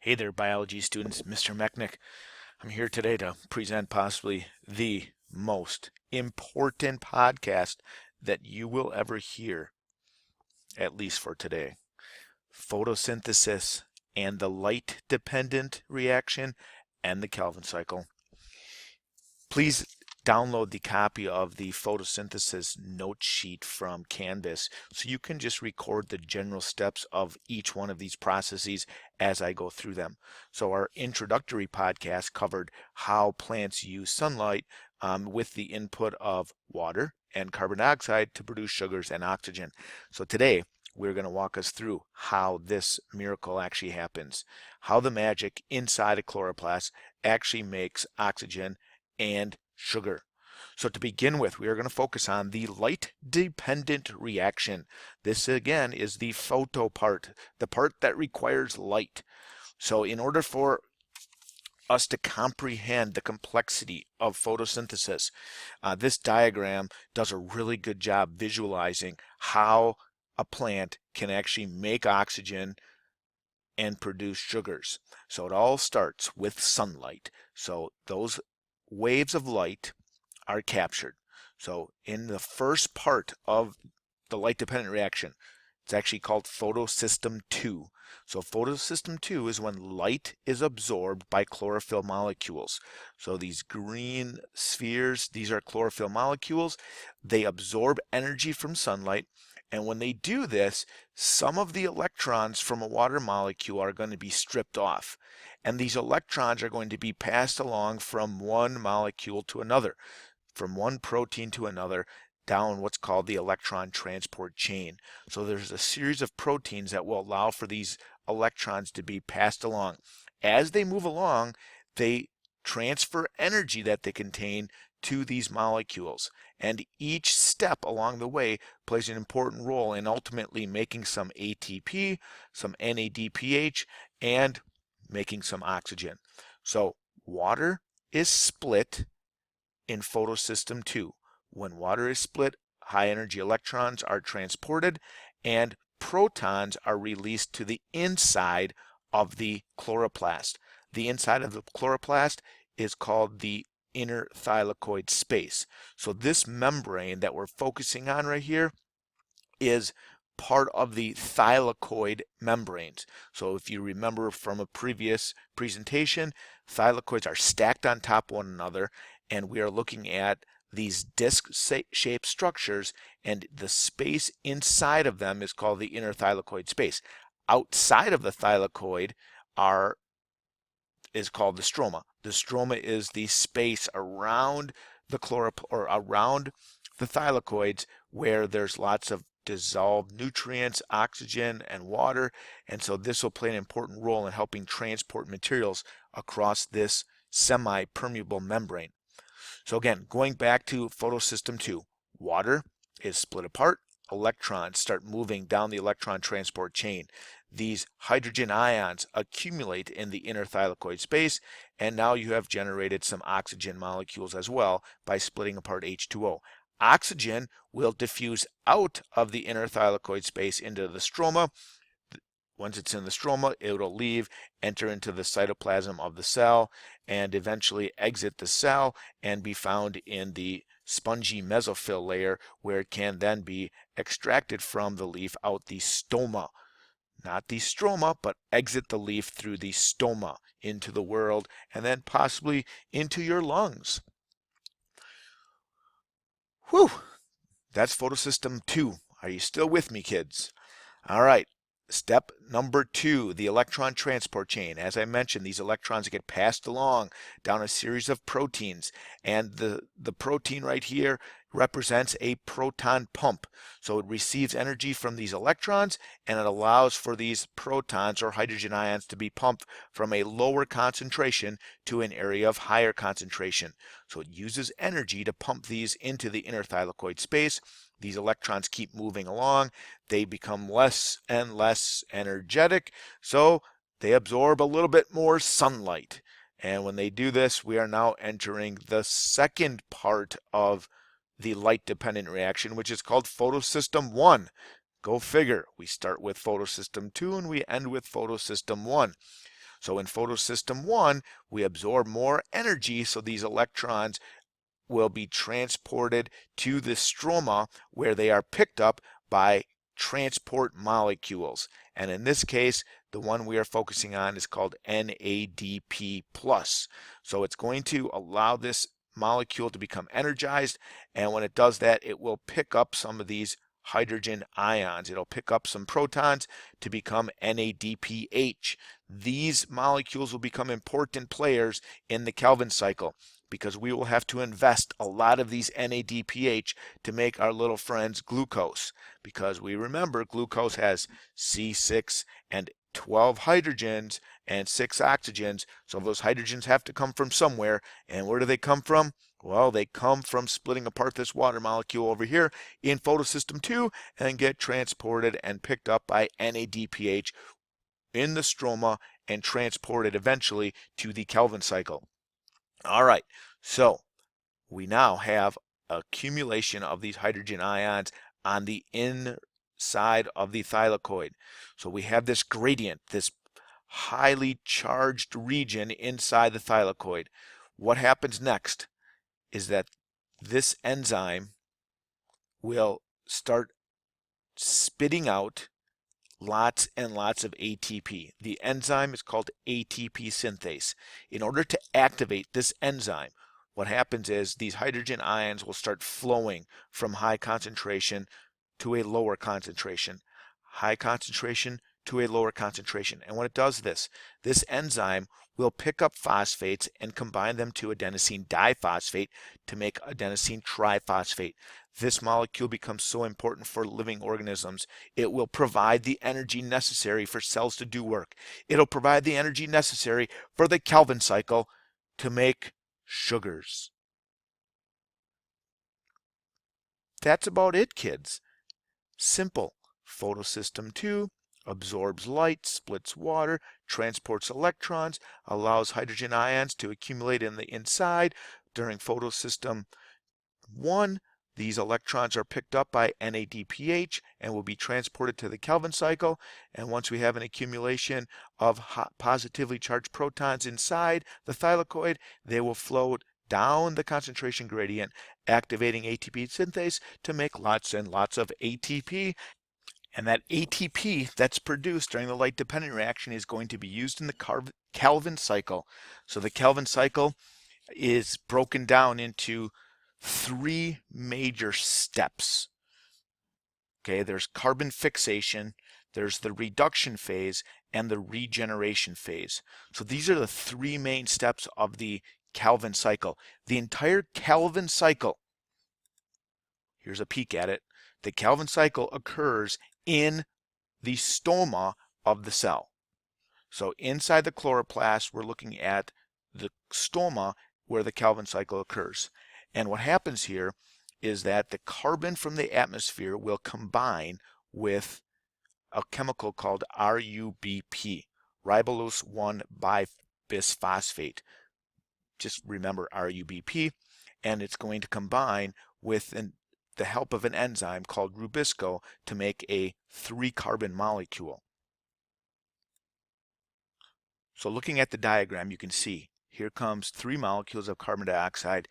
Hey there, biology students. Mr. Mechnick. I'm here today to present possibly the most important podcast that you will ever hear, at least for today. Photosynthesis and the light-dependent reaction and the Calvin cycle. Please download the copy of the photosynthesis note sheet from Canvas so you can just record the general steps of each one of these processes as I go through them. So our introductory podcast covered how plants use sunlight with the input of water and carbon dioxide to produce sugars and oxygen. So today we're going to walk us through how this miracle actually happens, how the magic inside a chloroplast actually makes oxygen and sugar. So to begin with, we are going to focus on the light-dependent reaction. This again is the photo part, the part that requires light. So in order for us to comprehend the complexity of photosynthesis, this diagram does a really good job visualizing how a plant can actually make oxygen and produce sugars. So it all starts with sunlight. So those waves of light are captured. So in the first part of the light-dependent reaction, it's actually called Photosystem II. So Photosystem II is when light is absorbed by chlorophyll molecules. So these green spheres, these are chlorophyll molecules. They absorb energy from sunlight. And when they do this, some of the electrons from a water molecule are going to be stripped off. And these electrons are going to be passed along from one molecule to another, from one protein to another, down what's called the electron transport chain. So there's a series of proteins that will allow for these electrons to be passed along. As they move along, they transfer energy that they contain to these molecules. And each step along the way plays an important role in ultimately making some ATP, some NADPH, and making some oxygen. So water is split in photosystem II. When water is split, high energy electrons are transported and protons are released to the inside of the chloroplast. The inside of the chloroplast is called the inner thylakoid space. So this membrane that we're focusing on right here is part of the thylakoid membranes. So if you remember from a previous presentation, thylakoids are stacked on top of one another, and we are looking at these disc-shaped structures, and the space inside of them is called the inner thylakoid space. Outside of the thylakoid is called the stroma. The stroma is the space around the around the thylakoids where there's lots of dissolved nutrients, oxygen, and water, and so this will play an important role in helping transport materials across this semi-permeable membrane. So again, going back to photosystem II, water is split apart, electrons start moving down the electron transport chain. These hydrogen ions accumulate in the inner thylakoid space, and now you have generated some oxygen molecules as well by splitting apart H2O. Oxygen will diffuse out of the inner thylakoid space into the stroma. Once it's in the stroma, it'll leave, enter into the cytoplasm of the cell, and eventually exit the cell and be found in the spongy mesophyll layer, where it can then be extracted from the leaf out the stoma. Not the stroma, but exit the leaf through the stoma into the world, and then possibly into your lungs. Whew! That's photosystem II. Are you still with me, kids? All right. Step number 2, the electron transport chain. As I mentioned, these electrons get passed along down a series of proteins, and the protein right here represents a proton pump. So it receives energy from these electrons, and it allows for these protons or hydrogen ions to be pumped from a lower concentration to an area of higher concentration. So it uses energy to pump these into the inner thylakoid space. These electrons keep moving along. They become less and less energetic, so they absorb a little bit more sunlight. And when they do this, we are now entering the second part of the light-dependent reaction, which is called photosystem I. Go figure. We start with photosystem II and we end with photosystem I. So in photosystem 1, we absorb more energy, so these electrons will be transported to the stroma where they are picked up by transport molecules. And in this case, the one we are focusing on is called NADP+. So it's going to allow this molecule to become energized, and when it does that, it will pick up some of these hydrogen ions. It'll pick up some protons to become NADPH. These molecules will become important players in the Kelvin cycle, because we will have to invest a lot of these NADPH to make our little friends glucose, because we remember glucose has C6 and 12 hydrogens and 6 oxygens, so those hydrogens have to come from somewhere. And where do they come from? Well, they come from splitting apart this water molecule over here in photosystem II and get transported and picked up by NADPH in the stroma and transported eventually to the Kelvin cycle. All right, so we now have accumulation of these hydrogen ions on the inside of the thylakoid. So we have this gradient, this highly charged region inside the thylakoid. What happens next is that this enzyme will start spitting out lots and lots of ATP. The enzyme is called ATP synthase. In order to activate this enzyme, what happens is these hydrogen ions will start flowing from high concentration to a lower concentration, high concentration to a lower concentration. And when it does this, this enzyme will pick up phosphates and combine them to adenosine diphosphate to make adenosine triphosphate. This molecule becomes so important for living organisms. It will provide the energy necessary for cells to do work. It'll provide the energy necessary for the Kelvin cycle to make sugars. That's about it, kids. Simple. Photosystem II absorbs light, splits water, transports electrons, allows hydrogen ions to accumulate in the inside. During photosystem I, these electrons are picked up by NADPH and will be transported to the Kelvin cycle. And once we have an accumulation of positively charged protons inside the thylakoid, they will flow down the concentration gradient, activating ATP synthase to make lots and lots of ATP. And that ATP that's produced during the light-dependent reaction is going to be used in the Kelvin cycle. So the Kelvin cycle is broken down into 3 major steps. Okay, there's carbon fixation, there's the reduction phase, and the regeneration phase. So these are the 3 main steps of the Kelvin cycle. The entire Kelvin cycle, here's a peek at it, the Kelvin cycle occurs in the stoma of the cell. So inside the chloroplast, we're looking at the stoma where the Kelvin cycle occurs. And what happens here is that the carbon from the atmosphere will combine with a chemical called RUBP, ribulose 1-bisphosphate. Just remember RUBP, and it's going to combine with the help of an enzyme called Rubisco to make a 3-carbon molecule. So looking at the diagram, you can see here comes 3 molecules of carbon dioxide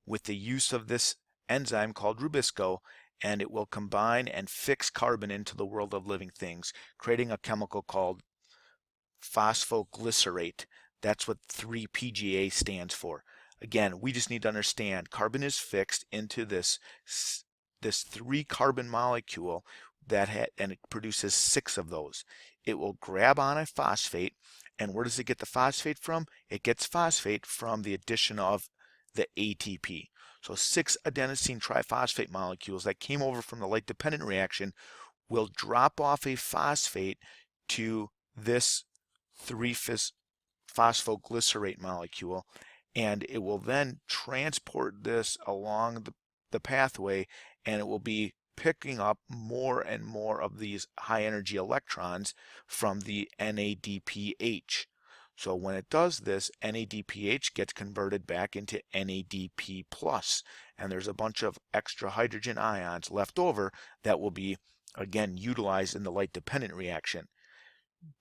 with the use of this enzyme called Rubisco, and it will combine and fix carbon into the world of living things, creating a chemical called phosphoglycerate. That's what 3-PGA stands for. Again, we just need to understand carbon is fixed into this 3-carbon molecule and it produces 6 of those. It will grab on a phosphate, and where does it get the phosphate from? It gets phosphate from the addition of the ATP. So 6 adenosine triphosphate molecules that came over from the light-dependent reaction will drop off a phosphate to this 3-phosphoglycerate molecule, and it will then transport this along the pathway, and it will be picking up more and more of these high energy electrons from the NADPH. So when it does this, NADPH gets converted back into NADP+, and there's a bunch of extra hydrogen ions left over that will be again utilized in the light dependent reaction.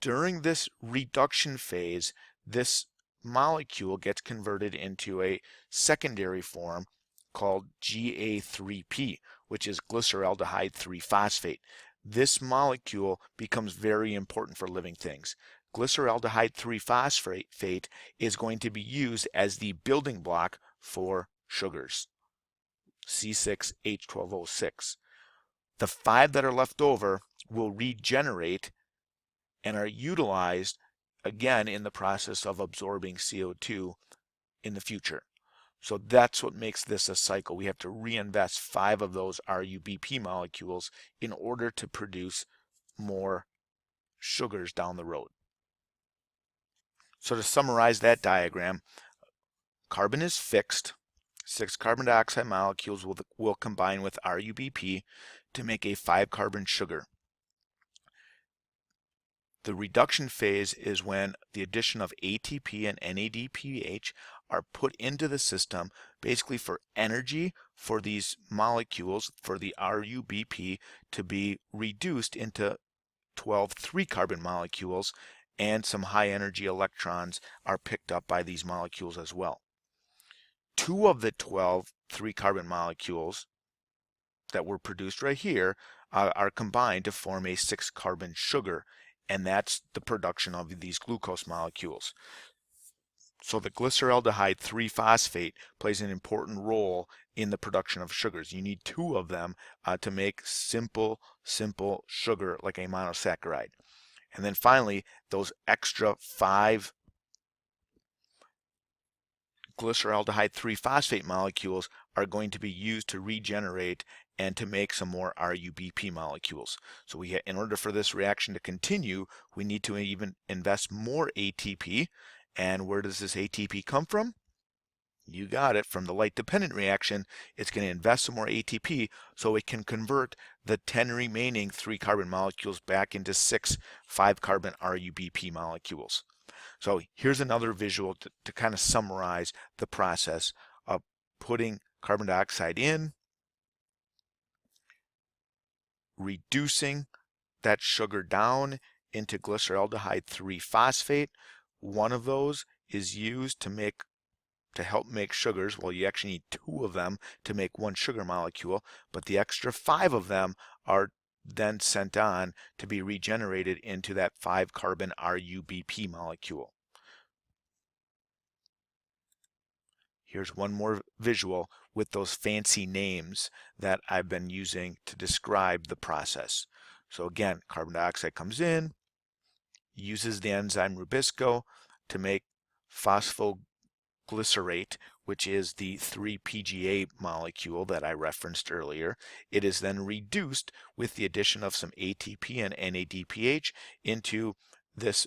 During this reduction phase, this molecule gets converted into a secondary form called Ga3P, which is glyceraldehyde 3-phosphate. This molecule becomes very important for living things. Glyceraldehyde 3-phosphate is going to be used as the building block for sugars, C6H12O6. The 5 that are left over will regenerate and are utilized again in the process of absorbing CO2 in the future. So that's what makes this a cycle. We have to reinvest 5 of those RUBP molecules in order to produce more sugars down the road. So to summarize that diagram, carbon is fixed. 6 carbon dioxide molecules will combine with RUBP to make a 5-carbon sugar. The reduction phase is when the addition of ATP and NADPH are put into the system basically for energy for these molecules, for the RUBP to be reduced into 12 3-carbon molecules, and some high energy electrons are picked up by these molecules as well. 2 of the 12 3-carbon molecules that were produced right here are combined to form a 6-carbon sugar, and that's the production of these glucose molecules. So the glyceraldehyde 3-phosphate plays an important role in the production of sugars. You need 2 of them to make simple sugar like a monosaccharide. And then finally, those extra 5 glyceraldehyde 3-phosphate molecules are going to be used to regenerate and to make some more RUBP molecules. So in order for this reaction to continue, we need to even invest more ATP. And where does this ATP come from? You got it, from the light-dependent reaction. It's going to invest some more ATP so it can convert the 10 remaining 3-carbon molecules back into 6 5-carbon RUBP molecules. So here's another visual to kind of summarize the process of putting carbon dioxide in, reducing that sugar down into glyceraldehyde 3-phosphate. One of those is used to help make sugars. Well, you actually need 2 of them to make 1 sugar molecule, but the extra 5 of them are then sent on to be regenerated into that 5-carbon RUBP molecule. Here's one more visual with those fancy names that I've been using to describe the process. So again, carbon dioxide comes in, uses the enzyme Rubisco to make phosphoglycerate, which is the 3-PGA molecule that I referenced earlier. It is then reduced with the addition of some ATP and NADPH into this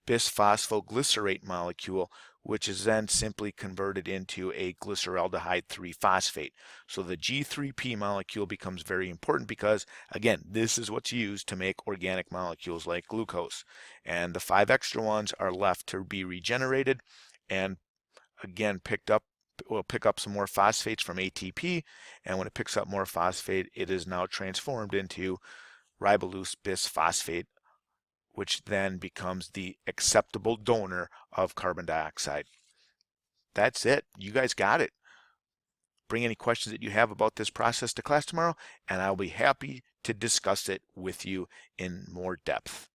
bisphosphoglycerate molecule, which is then simply converted into a glyceraldehyde 3-phosphate. So the G3P molecule becomes very important because, again, this is what's used to make organic molecules like glucose. And the 5 extra ones are left to be regenerated and, again, will pick up some more phosphates from ATP, and when it picks up more phosphate, it is now transformed into ribose bisphosphate, which then becomes the acceptable donor of carbon dioxide. That's it. You guys got it. Bring any questions that you have about this process to class tomorrow, and I'll be happy to discuss it with you in more depth.